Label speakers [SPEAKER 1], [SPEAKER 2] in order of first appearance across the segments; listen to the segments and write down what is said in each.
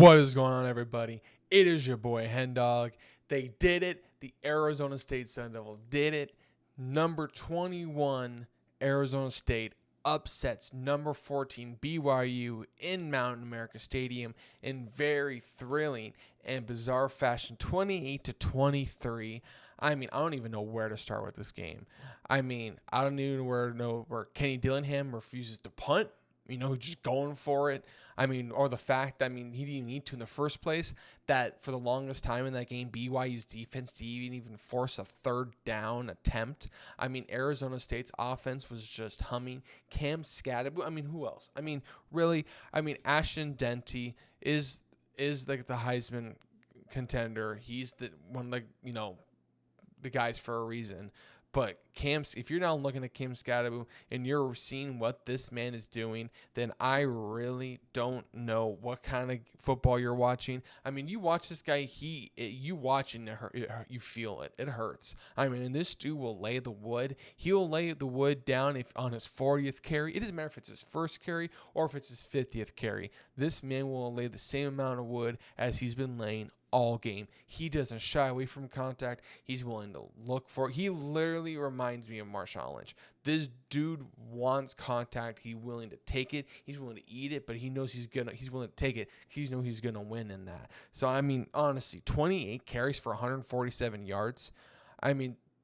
[SPEAKER 1] What is going on, everybody? It is your boy Hendog. They did it. The Arizona State Sun Devils did it. Number 21 Arizona State upsets number 14 BYU in Mountain America Stadium in very thrilling and bizarre fashion, 28-23. I don't even know where to start with this game. I don't even know where Kenny Dillingham refuses to punt. Just going for it. Or the fact that, he didn't need to in the first place, that for the longest time in that game, BYU's defense didn't even force a third down attempt. Arizona State's offense was just humming. Cam Skattebo, who else? Really, Ashton Denty is like the Heisman contender. He's the one, the guys for a reason. But if you're now looking at Cam Skattebo and you're seeing what this man is doing, then I really don't know what kind of football you're watching. You watch this guy, you watch and you feel it. It hurts. This dude will lay the wood. He'll lay the wood down on his 40th carry. It doesn't matter if it's his first carry or if it's his 50th carry. This man will lay the same amount of wood as he's been laying all game. He doesn't shy away from contact. He's willing to look for it. He literally reminds me of Marshawn Lynch. This dude wants contact. He's willing to take it. He's willing to eat it, but he knows he's willing to take it. He knows he's gonna win in that. So honestly, 28 carries for 147 yards.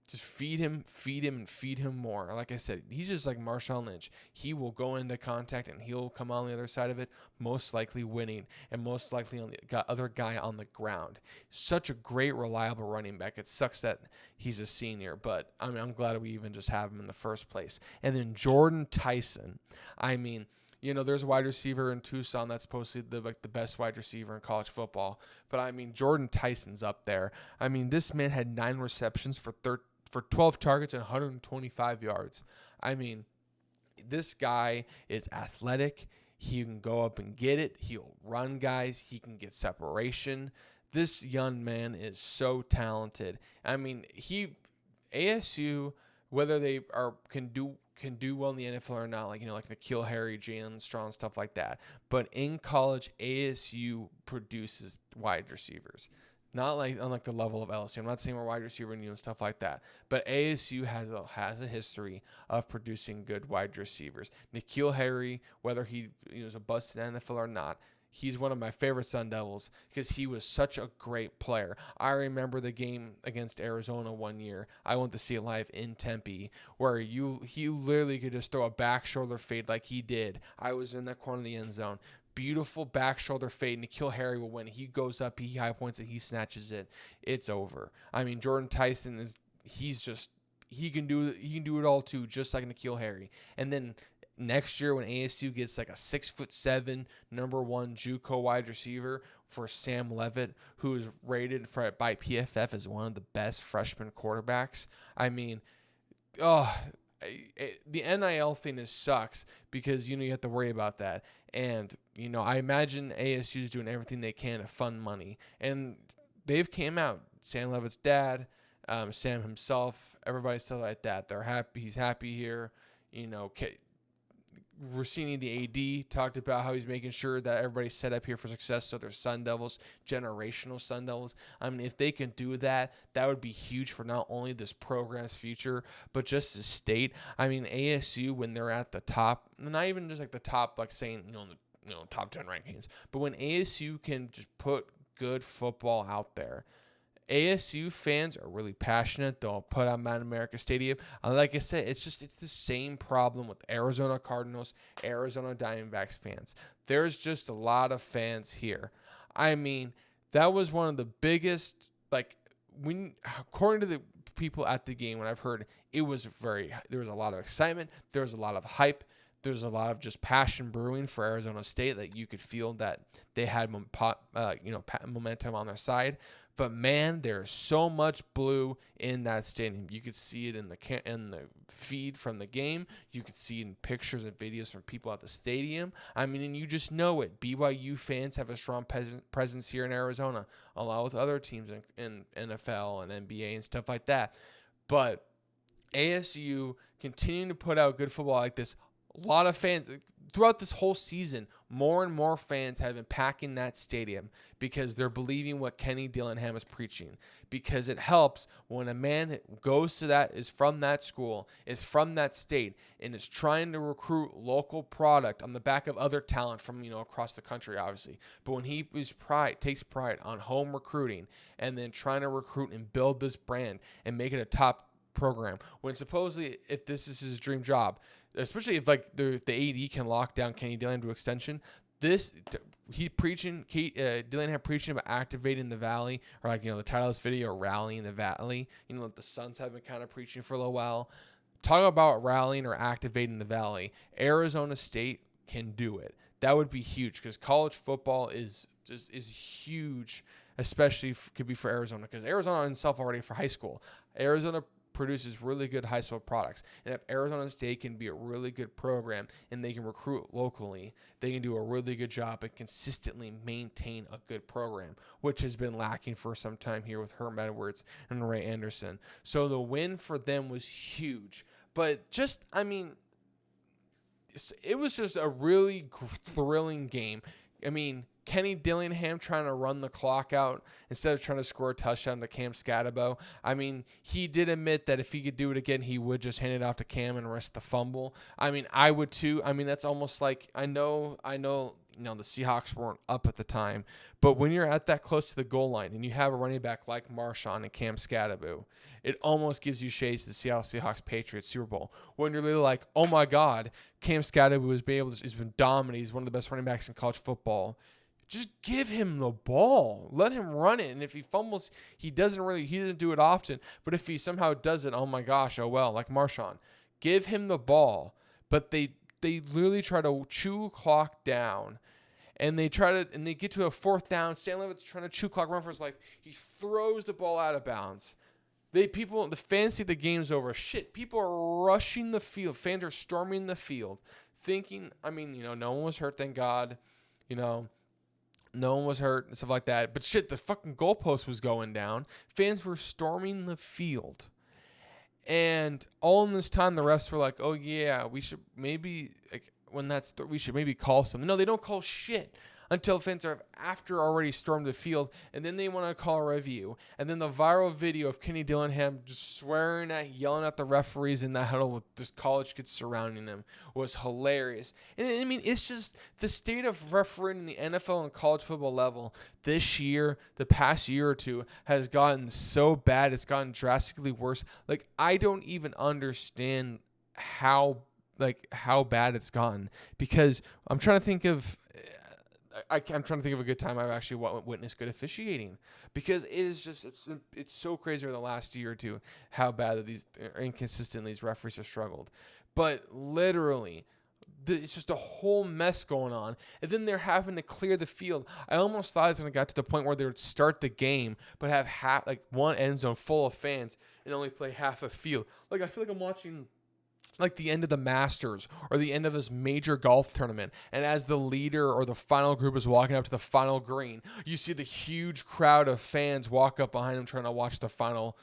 [SPEAKER 1] Just feed him, and feed him more. Like I said, he's just like Marshawn Lynch. He will go into contact, and he'll come on the other side of it, most likely winning, and most likely on the other guy on the ground. Such a great, reliable running back. It sucks that he's a senior, but I'm glad we even just have him in the first place. And then Jordyn Tyson. There's a wide receiver in Tucson that's supposedly the best wide receiver in college football. But, Jordyn Tyson's up there. This man had 9 receptions for 12 targets and 125 yards. This guy is athletic. He can go up and get it. He'll run guys. He can get separation. This young man is so talented. ASU, whether they can do well in the NFL or not, like N'Keal Harry, Jalen Strong, stuff like that. But in college, ASU produces wide receivers. Not unlike the level of LSU. I'm not saying we're wide receiver and stuff like that. But ASU has a history of producing good wide receivers. N'Keal Harry, whether he was a bust in the NFL or not, he's one of my favorite Sun Devils because he was such a great player. I remember the game against Arizona one year. I went to see it live in Tempe, where he literally could just throw a back shoulder fade like he did. I was in that corner of the end zone. Beautiful back shoulder fade. N'Keal Harry will win. He goes up, he high points it, he snatches it. It's over. Jordyn Tyson he can do it all too, just like N'Keal Harry. And then next year when ASU gets like a 6'7" number 1 JUCO wide receiver for Sam Leavitt, who is rated by PFF as one of the best freshman quarterbacks. The NIL thing sucks because you have to worry about that. And I imagine ASU is doing everything they can to fund money, and they've came out. Sam Leavitt's dad, Sam himself, everybody stuff like that. They're happy. He's happy here. Rossini, the AD, talked about how he's making sure that everybody's set up here for success. So they're Sun Devils, generational Sun Devils. If they can do that, that would be huge for not only this program's future, but just the state. ASU, when they're at the top, not even just like the top, like saying, top 10 rankings, but when ASU can just put good football out there, ASU fans are really passionate. They'll put on Madden America Stadium. Like I said, it's the same problem with Arizona Cardinals, Arizona Diamondbacks fans. There's just a lot of fans here. That was one of the biggest, according to the people at the game, when I've heard, there was a lot of excitement. There was a lot of hype. There's a lot of just passion brewing for Arizona State that you could feel that they had momentum on their side. But man, there's so much blue in that stadium. You could see it in the feed from the game. You could see it in pictures and videos from people at the stadium. And you just know it. BYU fans have a strong presence here in Arizona, along with other teams in NFL and NBA and stuff like that. But ASU continuing to put out good football like this A lot of fans throughout this whole season, more and more fans have been packing that stadium because they're believing what Kenny Dillingham is preaching. Because it helps when a man goes to that, is from that school, is from that state, and is trying to recruit local product on the back of other talent from, across the country, obviously. But when he takes pride on home recruiting and then trying to recruit and build this brand and make it a top program, when supposedly if this is his dream job, especially if the AD can lock down Kenny Dillingham to extension, Dillingham preaching about activating the valley, or the title of this video, rallying the valley. The Suns have been kind of preaching for a little while. Talk about rallying or activating the valley. Arizona State can do it. That would be huge because college football is huge, especially could be for Arizona, because Arizona itself already for high school. Arizona produces really good high school products. And if Arizona State can be a really good program and they can recruit locally, they can do a really good job and consistently maintain a good program, which has been lacking for some time here with Herm Edwards and Ray Anderson. So the win for them was huge. But it was just a really thrilling game. Kenny Dillingham trying to run the clock out instead of trying to score a touchdown to Cam Skattebo. He did admit that if he could do it again, he would just hand it off to Cam and risk the fumble. I would too. That's almost like, I know, the Seahawks weren't up at the time, but when you're at that close to the goal line and you have a running back like Marshawn and Cam Skattebo, it almost gives you shades to the Seattle Seahawks Patriots Super Bowl. When you're really like, oh my God, Cam Skattebo has been dominant. He's one of the best running backs in college football. Just give him the ball. Let him run it. And if he fumbles, he doesn't do it often. But if he somehow does it, oh my gosh, oh well, like Marshawn. Give him the ball. But they literally try to chew clock down. And they get to a fourth down. Stan Leavitt's trying to chew clock run for his life. He throws the ball out of bounds. The fans think the game's over. Shit, people are rushing the field. Fans are storming the field. Thinking, no one was hurt, thank God. No one was hurt and stuff like that. But shit, the fucking goalpost was going down. Fans were storming the field. And all in this time, the refs were like, oh, yeah, we should maybe, we should maybe call something. No, they don't call shit until fans are after already stormed the field. And then they want to call a review. And then the viral video of Kenny Dillingham just yelling at the referees in that huddle with just college kids surrounding him was hilarious. And it's just the state of refereeing in the NFL and college football level this year, the past year or two, has gotten so bad. It's gotten drastically worse. I don't even understand how bad it's gotten, because I'm trying to think of a good time I've actually witnessed good officiating, because it is just it's so crazy over the last year or two how bad that these inconsistently these referees have struggled. But literally, it's just a whole mess going on, and then they're having to clear the field. I almost thought it's gonna get to the point where they would start the game but have one end zone full of fans and only play half a field. I feel like I'm watching the end of the Masters or the end of this major golf tournament. And as the leader or the final group is walking up to the final green, you see the huge crowd of fans walk up behind them trying to watch the final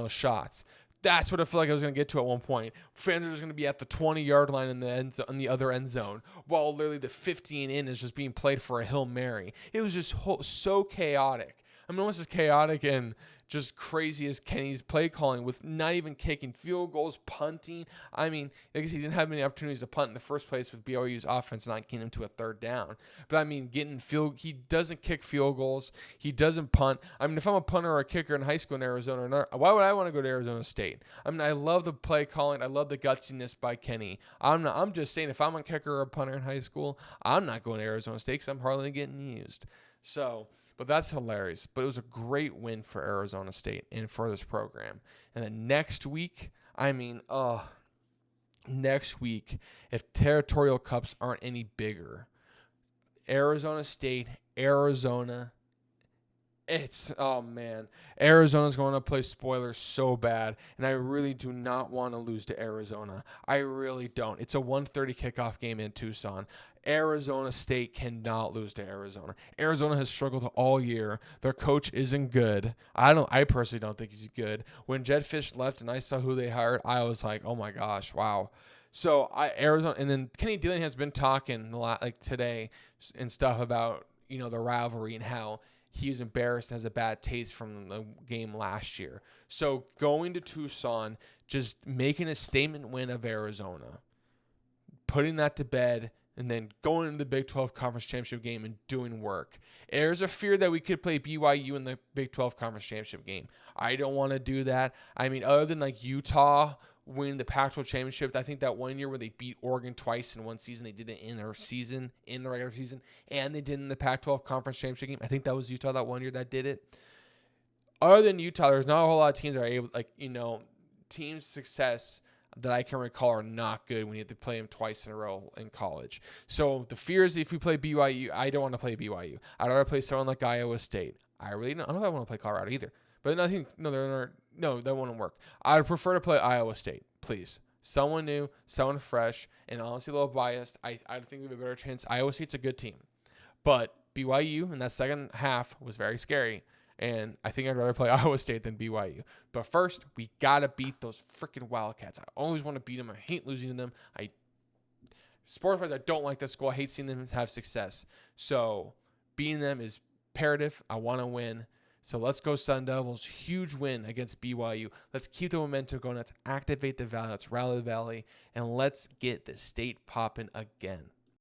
[SPEAKER 1] shots. That's what I feel like I was going to get to at one point. Fans are just going to be at the 20-yard line in the other end zone, while literally the 15 in is just being played for a Hail Mary. It was just so chaotic. Almost as chaotic and just crazy as Kenny's play calling, with not even kicking field goals, punting. I guess he didn't have many opportunities to punt in the first place with BYU's offense not getting him to a third down. But he doesn't kick field goals. He doesn't punt. If I'm a punter or a kicker in high school in Arizona, why would I want to go to Arizona State? I love the play calling. I love the gutsiness by Kenny. I'm just saying, if I'm a kicker or a punter in high school, I'm not going to Arizona State because I'm hardly getting used. But that's hilarious. But it was a great win for Arizona State and for this program. And then next week, if territorial cups aren't any bigger, Arizona State, Arizona, Arizona's going to play spoilers so bad, and I really do not want to lose to Arizona. I really don't. It's a 1:30 kickoff game in Tucson. Arizona State cannot lose to Arizona. Arizona has struggled all year. Their coach isn't good. I personally don't think he's good. When Jed Fish left and I saw who they hired, I was like, oh my gosh, wow. So Arizona, and then Kenny Dillingham's been talking a lot like today and stuff about the rivalry and how he was embarrassed and has a bad taste from the game last year. So going to Tucson, just making a statement win of Arizona, putting that to bed, and then going into the Big 12 Conference Championship game and doing work. There's a fear that we could play BYU in the Big 12 Conference Championship game. I don't want to do that. I mean, other than like Utah winning the Pac-12 championship, I think that one year where they beat Oregon twice in one season, they did it in the regular season, and they did it in the Pac-12 Conference Championship game. I think that was Utah that one year that did it. Other than Utah, there's not a whole lot of teams that are able, teams' success that I can recall are not good when you have to play them twice in a row in college. So the fear is if we play BYU, I don't want to play BYU. I'd rather play someone like Iowa State. I don't know if I want to play Colorado either. But I think, no, that wouldn't work. I'd prefer to play Iowa State, please. Someone new, someone fresh, and honestly a little biased. I think we have a better chance. Iowa State's a good team. But BYU in that second half was very scary. And I think I'd rather play Iowa State than BYU. But first, we got to beat those freaking Wildcats. I always want to beat them. I hate losing to them. Sports-wise, I don't like this school. I hate seeing them have success. So beating them is imperative. I want to win. So let's go Sun Devils. Huge win against BYU. Let's keep the momentum going. Let's activate the Valley. Let's rally the Valley. And let's get the state popping again.